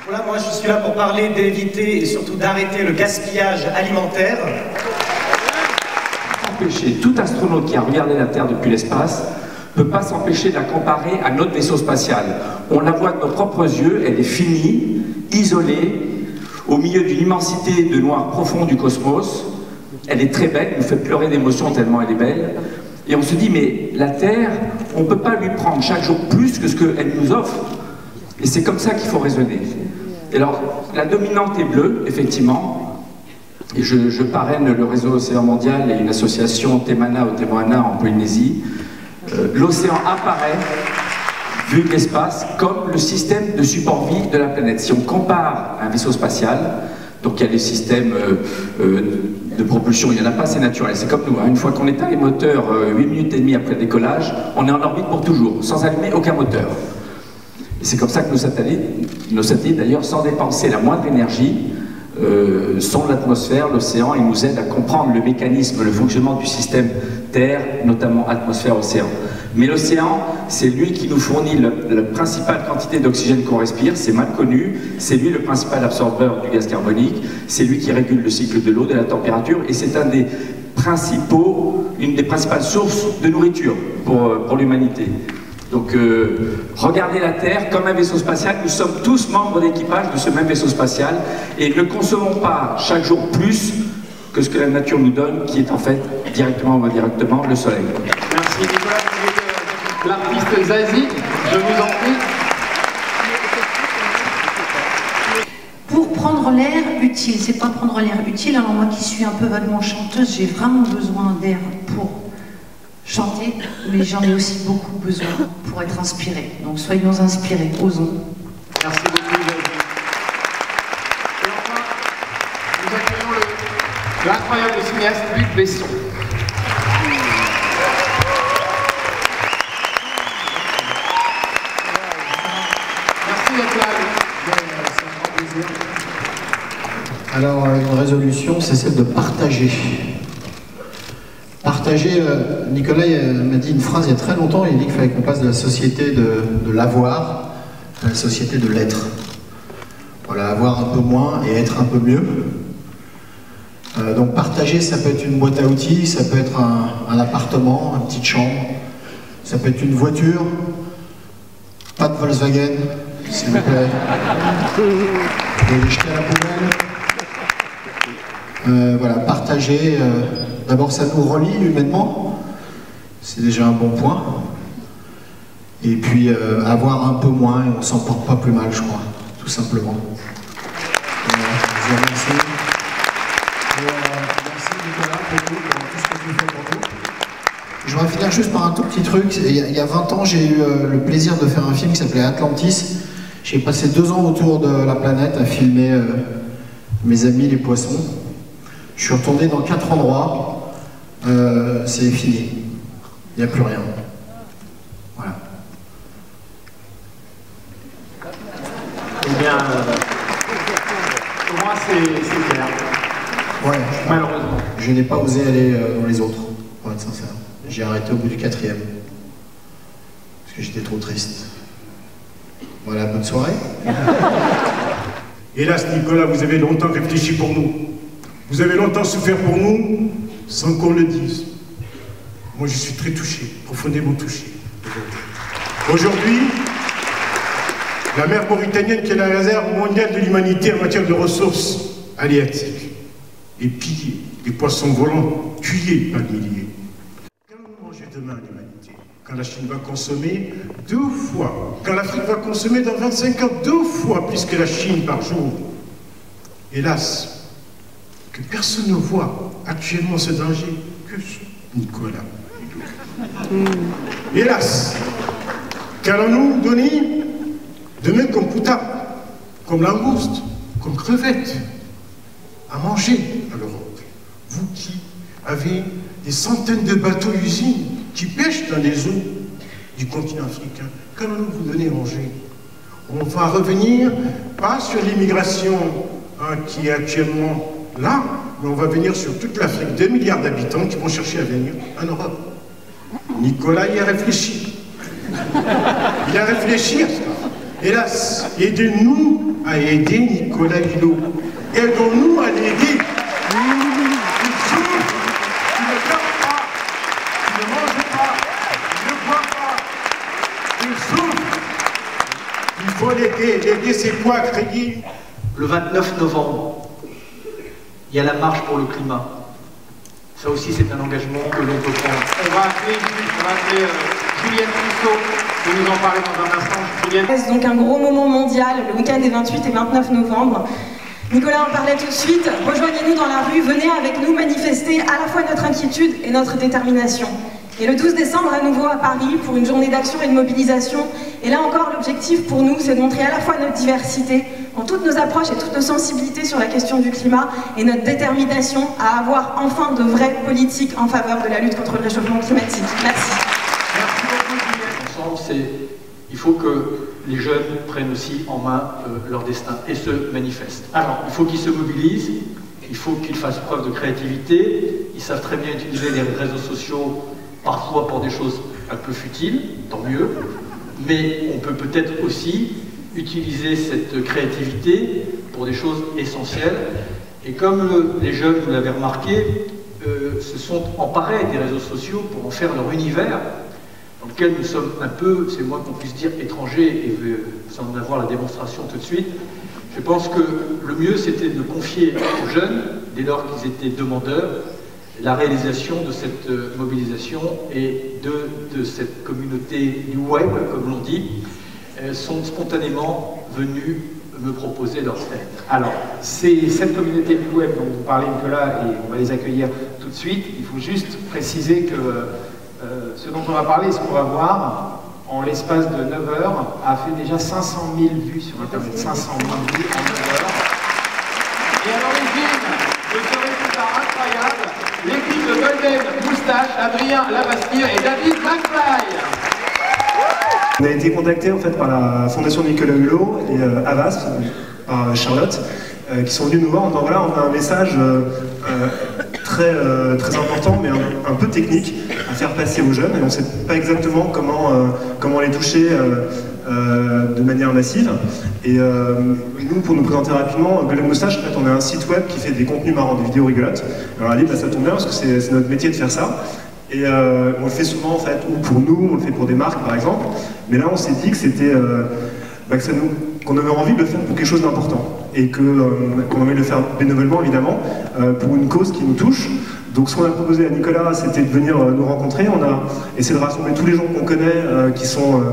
Voilà, moi je suis là pour parler d'éviter et surtout d'arrêter le gaspillage alimentaire. Tout astronaute qui a regardé la Terre depuis l'espace ne peut pas s'empêcher de la comparer à notre vaisseau spatial. On la voit de nos propres yeux, elle est finie, isolée, au milieu d'une immensité de noir profond du cosmos. Elle est très belle, elle nous fait pleurer d'émotion tellement elle est belle. Et on se dit, mais la Terre, on ne peut pas lui prendre chaque jour plus que ce qu'elle nous offre. Et c'est comme ça qu'il faut raisonner. Et alors, la dominante est bleue, effectivement. Et je parraine le réseau Océan Mondial et une association Temana au Temoana en Polynésie. L'océan apparaît, vu de l'espace, comme le système de support vie de la planète. Si on compare un vaisseau spatial, donc il y a des systèmes de propulsion, il n'y en a pas, c'est naturel, c'est comme nous. Hein. Une fois qu'on éteint les moteurs 8 minutes et demie après le décollage, on est en orbite pour toujours, sans allumer aucun moteur. Et c'est comme ça que nos satellites d'ailleurs, sans dépenser la moindre énergie, sondent l'atmosphère, l'océan, et nous aident à comprendre le mécanisme, le fonctionnement du système Terre, notamment atmosphère-océan. Mais l'océan, c'est lui qui nous fournit la principale quantité d'oxygène qu'on respire, c'est mal connu, c'est lui le principal absorbeur du gaz carbonique, c'est lui qui régule le cycle de l'eau, de la température, et c'est une des principales sources de nourriture pour l'humanité. Donc, regardez la Terre comme un vaisseau spatial, nous sommes tous membres d'équipage de ce même vaisseau spatial, et ne consommons pas chaque jour plus que ce que la nature nous donne, qui est en fait, directement ou indirectement, le soleil. Merci Nicolas. L'artiste Zazie, je vous en prie. Pour prendre l'air utile, c'est pas prendre l'air utile, alors moi qui suis un peu vaguement chanteuse, j'ai vraiment besoin d'air pour chanter, mais j'en ai aussi beaucoup besoin pour être inspirée. Donc soyons inspirés, osons. Merci beaucoup Zazie. Et enfin, nous accueillons l'incroyable cinéaste Luc Besson. Alors, une résolution, c'est celle de partager. Partager, Nicolas m'a dit une phrase il y a très longtemps, il dit qu'il fallait qu'on passe de la société de l'avoir à la société de l'être. Voilà, avoir un peu moins et être un peu mieux. Donc partager, ça peut être une boîte à outils, ça peut être un appartement, une petite chambre, ça peut être une voiture, pas de Volkswagen, s'il vous plaît. Vous pouvez les jeter à la poubelle. Voilà, partager, d'abord ça nous relie humainement, c'est déjà un bon point. Et puis avoir un peu moins et on s'en porte pas plus mal, je crois, tout simplement. Je vous remercie. Merci Nicolas pour tout ce que tu fais pour tout. Je voudrais finir juste par un tout petit truc. Il y a 20 ans, j'ai eu le plaisir de faire un film qui s'appelait Atlantis. J'ai passé 2 ans autour de la planète à filmer mes amis les poissons. Je suis retourné dans 4 endroits, c'est fini, il n'y a plus rien. Voilà. Eh bien, pour moi c'est clair. Ouais. Malheureusement. Je n'ai pas osé aller dans les autres, pour être sincère. J'ai arrêté au bout du 4e, parce que j'étais trop triste. Voilà, bonne soirée. Hélas, Nicolas, vous avez longtemps réfléchi pour nous. Vous avez longtemps souffert pour nous, sans qu'on le dise. Moi, je suis très touché, profondément touché. Aujourd'hui, la mer mauritanienne, qui est la réserve mondiale de l'humanité en matière de ressources halieutiques, est pillée, des poissons volants tués par milliers. Qu'allons-nous manger demain, l'humanité? Quand la Chine va consommer 2 fois, quand l'Afrique va consommer dans 25 ans 2 fois plus que la Chine par jour. Hélas, que personne ne voit actuellement ce danger, que Nicolas. Hélas, qu'allons-nous donner demain comme poutard, comme langouste, comme crevette, à manger à l'Europe? Vous qui avez des centaines de bateaux-usines qui pêchent dans les eaux du continent africain. Qu'allons-nous vous donner à manger? On va revenir, pas sur l'immigration qui est actuellement là, mais on va venir sur toute l'Afrique, 2 milliards d'habitants qui vont chercher à venir en Europe. Nicolas y a réfléchi. Il a réfléchi à ça. Hélas, aidez-nous à aider Nicolas Hulot. Aidons-nous à l'aider. Il souffre, il ne dort pas, il ne mange pas, il ne boit pas. Il souffre. Il faut l'aider. L'aider, c'est quoi, Crédit? Le 29 novembre, il y a la marche pour le climat. Ça aussi, c'est un engagement que l'on peut prendre. On va appeler Juliette Rousseau de nous en parler dans un instant. Juliette. C'est donc un gros moment mondial, le week-end des 28 et 29 novembre. Nicolas en parlait tout de suite. Rejoignez-nous dans la rue, venez avec nous manifester à la fois notre inquiétude et notre détermination. Et le 12 décembre, à nouveau à Paris, pour une journée d'action et de mobilisation. Et là encore, l'objectif pour nous, c'est de montrer à la fois notre diversité, en toutes nos approches et toutes nos sensibilités sur la question du climat, et notre détermination à avoir enfin de vraies politiques en faveur de la lutte contre le réchauffement climatique. Merci. Merci beaucoup, Juliette. Ensemble, il faut que les jeunes prennent aussi en main leur destin et se manifestent. Alors, il faut qu'ils se mobilisent, il faut qu'ils fassent preuve de créativité, ils savent très bien utiliser les réseaux sociaux, parfois pour des choses un peu futiles, tant mieux, mais on peut peut-être aussi utiliser cette créativité pour des choses essentielles. Et comme les jeunes, vous l'avez remarqué, se sont emparés des réseaux sociaux pour en faire leur univers, dans lequel nous sommes un peu, c'est moins qu'on puisse dire, étrangers, et vous en avoir la démonstration tout de suite. Je pense que le mieux, c'était de confier aux jeunes, dès lors qu'ils étaient demandeurs, la réalisation de cette mobilisation et de cette communauté du web, comme l'on dit, sont spontanément venus me proposer leur aide. Alors, c'est cette communauté du web dont vous parlez, Nicolas, et on va les accueillir tout de suite. Il faut juste préciser que ce dont on va parler, ce qu'on va voir, en l'espace de 9 heures, a fait déjà 500 000 vues sur Internet. 500 000 vues en 9 heures. Et à l'origine de ce résultat incroyable, l'équipe de Golden Moustache, Adrien Labastide et David McFly. On a été contacté en fait par la Fondation Nicolas Hulot et Havas, par Charlotte, qui sont venus nous voir en disant voilà, on a un message très important mais un peu technique à faire passer aux jeunes et on ne sait pas exactement comment les toucher de manière massive. Et nous, pour nous présenter rapidement, Golden Moustache, en fait, on a un site web qui fait des contenus marrants, des vidéos rigolotes. Alors Ali, ça tombe bien parce que c'est notre métier de faire ça. Et on le fait souvent en fait, ou pour nous, on le fait pour des marques par exemple. Mais là, on s'est dit que c'était qu'on avait envie de le faire pour quelque chose d'important et qu'on avait envie de le faire bénévolement évidemment pour une cause qui nous touche. Donc ce qu'on a proposé à Nicolas, c'était de venir nous rencontrer. On a essayé de rassembler tous les gens qu'on connaît qui sont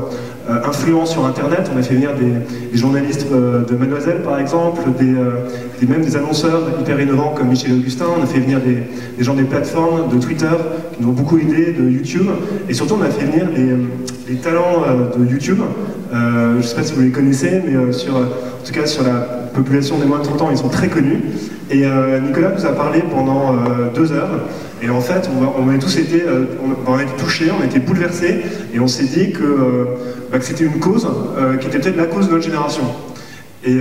influents sur Internet. On a fait venir des journalistes de Mademoiselle par exemple, même des annonceurs hyper innovants comme Michel Augustin. On a fait venir des gens des plateformes, de Twitter, qui nous ont beaucoup aidé, de YouTube. Et surtout on a fait venir les talents de YouTube. Je ne sais pas si vous les connaissez, mais en tout cas sur la population des moins de 30 ans, ils sont très connus. Et Nicolas nous a parlé pendant 2 heures. Et en fait, on a tous été, on a été touchés, on a été bouleversés. Et on s'est dit que c'était une cause qui était peut-être la cause de notre génération. Et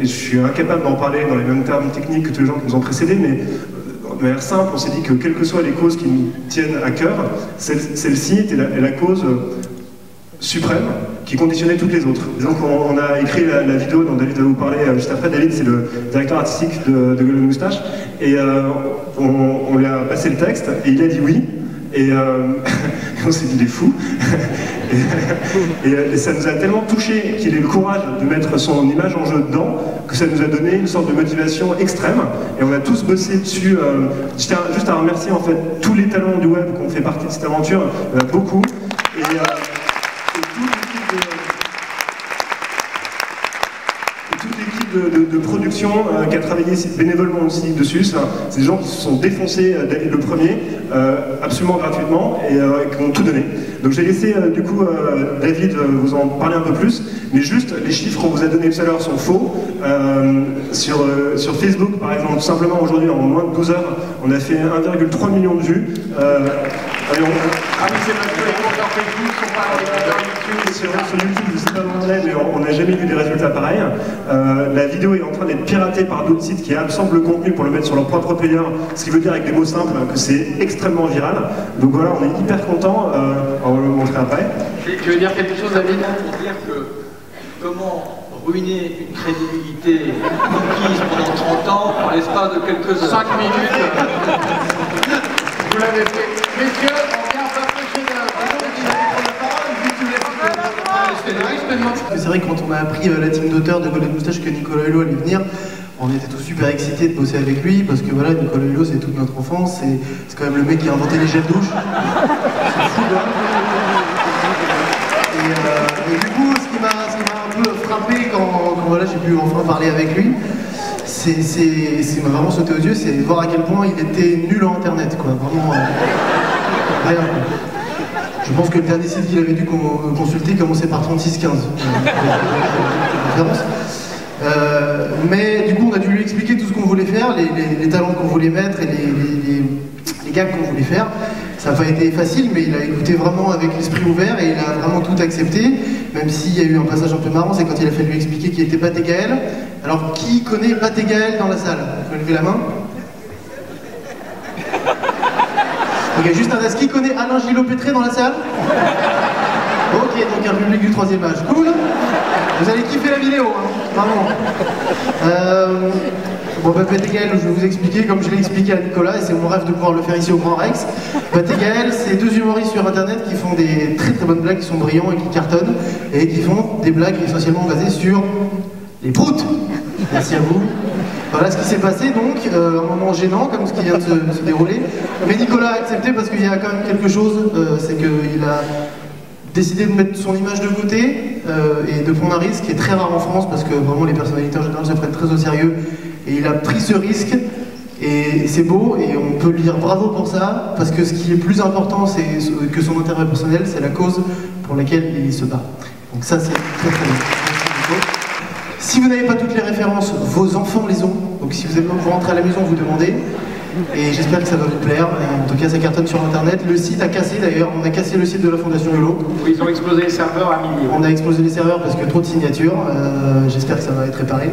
je suis incapable d'en parler dans les mêmes termes techniques que tous les gens qui nous ont précédés, mais de manière simple, on s'est dit que quelles que soient les causes qui nous tiennent à cœur, celle-ci était la cause suprême qui conditionnait toutes les autres. Et donc on a écrit la vidéo dont David va vous parler juste après. David, c'est le directeur artistique de Golden Moustache. Et on lui a passé le texte et il a dit oui. Et on s'est dit, il est fou. et ça nous a tellement touché qu'il ait le courage de mettre son image en jeu dedans, que ça nous a donné une sorte de motivation extrême. Et on a tous bossé dessus. Je tiens juste à remercier en fait tous les talents du web qui ont fait partie de cette aventure. Il y en a beaucoup. Et toute l'équipe de production qui a travaillé bénévolement aussi dessus, c'est des gens qui se sont défoncés David le premier, absolument gratuitement, et qui ont tout donné. Donc j'ai laissé du coup David vous en parler un peu plus, mais juste les chiffres qu'on vous a donnés tout à l'heure sont faux. sur Facebook, par exemple, tout simplement aujourd'hui, en moins de 12 heures, on a fait 1,3 million de vues. Sur YouTube, je sais pas où on est, mais on n'a jamais vu des résultats pareils. La vidéo est en train d'être piratée par d'autres sites qui absorbent le contenu pour le mettre sur leur propre player, ce qui veut dire avec des mots simples que c'est extrêmement viral. Donc voilà, on est hyper content. On va le montrer après. Tu veux dire quelque chose, David? Pour dire que comment ruiner une crédibilité conquise pendant 30 ans en l'espace de quelques heures. 5 minutes. Vous l'avez fait. Messieurs, on vient s'approcher C'est vrai que quand on a appris la team d'auteurs de Golden Moustache que Nicolas Hulot allait venir, on était tous super excités de bosser avec lui parce que voilà, Nicolas Hulot c'est toute notre enfance, c'est quand même le mec qui a inventé les gels douche. C'est fou, hein. Et du coup, ce qui m'a un peu frappé quand voilà, j'ai pu enfin parler avec lui, ce qui m'a vraiment sauté aux yeux, c'est de voir à quel point il était nul en internet, quoi. Vraiment rien. Je pense que le dernier site qu'il avait dû consulter commençait par 3615. Mais du coup, on a dû lui expliquer tout ce qu'on voulait faire, les talents qu'on voulait mettre et les gags qu'on voulait faire. Ça n'a pas été facile, mais il a écouté vraiment avec l'esprit ouvert et il a vraiment tout accepté. Même s'il y a eu un passage un peu marrant, c'est quand il a fallu lui expliquer qu'il était Pathé Gaël. Alors, qui connaît Pathé Gaël dans la salle? Vous pouvez lever la main? Ok, juste un qui connaît Alain Gillot-Pétré dans la salle? Ok, donc un public du 3e âge. Cool. Vous allez kiffer la vidéo, hein, vraiment. Bon, Pathé Gaël, je vais vous expliquer, comme je l'ai expliqué à Nicolas, et c'est mon rêve de pouvoir le faire ici au Grand Rex. Pathé Gaël, c'est deux humoristes sur internet qui font des très très bonnes blagues, qui sont brillants et qui cartonnent, et qui font des blagues essentiellement basées sur les proutes. Merci à vous. Voilà ce qui s'est passé donc, un moment gênant comme ce qui vient de se dérouler. Mais Nicolas a accepté parce qu'il y a quand même quelque chose, c'est qu'il a décidé de mettre son image de côté et de prendre un risque qui est très rare en France parce que vraiment les personnalités en général se prennent très au sérieux. Et il a pris ce risque et c'est beau et on peut lui dire bravo pour ça parce que ce qui est plus important c'est que son intérêt personnel, c'est la cause pour laquelle il se bat. Donc ça c'est très très bien. Si vous n'avez pas toutes les références, vos enfants les ont. Donc si vous rentrez à la maison, vous demandez. Et j'espère que ça va vous plaire. Et en tout cas, ça cartonne sur Internet. Le site a cassé d'ailleurs. On a cassé le site de la Fondation Hulot. Oui, ils ont explosé les serveurs à milliers. On a explosé les serveurs parce que trop de signatures. J'espère que ça va être réparé.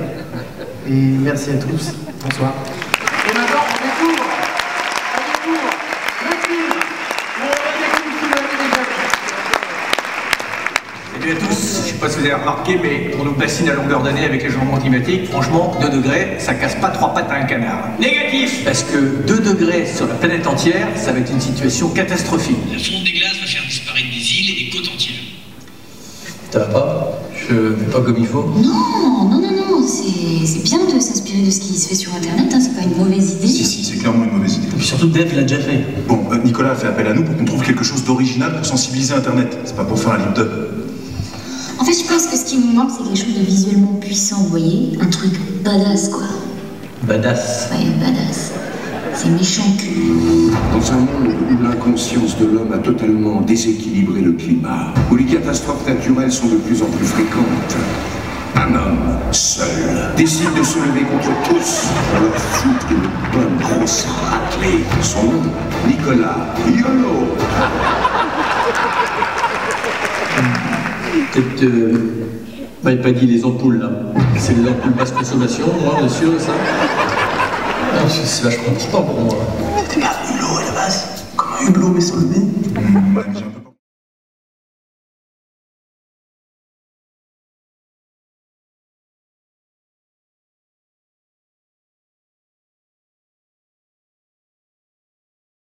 Et merci à tous. Bonsoir. Et maintenant, on découvre le film. Salut à tous, je sais pas si vous avez remarqué, mais on nous bassine à longueur d'année avec les changements climatiques. Franchement, 2 degrés, ça casse pas 3 pattes à un canard. Négatif, parce que 2 degrés sur la planète entière, ça va être une situation catastrophique. La fonte des glaces va faire disparaître des îles et des côtes entières. Ça va pas? Je fais pas comme il faut? Non, c'est bien de s'inspirer de ce qui se fait sur Internet, hein, c'est pas une mauvaise idée. Si, c'est clairement une mauvaise idée. Et puis surtout, Dave l'a déjà fait. Bon, Nicolas a fait appel à nous pour qu'on trouve quelque chose d'original pour sensibiliser Internet. C'est pas pour faire un lip dub. En fait, je pense que ce qui nous manque, c'est quelque chose de visuellement puissant, vous voyez? Un truc badass, quoi. Badass? Ouais, badass. C'est méchant cul. Dans un monde où l'inconscience de l'homme a totalement déséquilibré le climat, où les catastrophes naturelles sont de plus en plus fréquentes, un homme, seul, décide de se lever contre tous pour leur foutre une bonne grosse raclée. Son nom, Nicolas Hulot. Peut-être m'avez pas dit les ampoules là. C'est les ampoules basse consommation, moi, bien sûr, ça. Ah, c'est vachement important pour moi. T'es pas Hulot à la base? Comme un hublot mais sans le nez?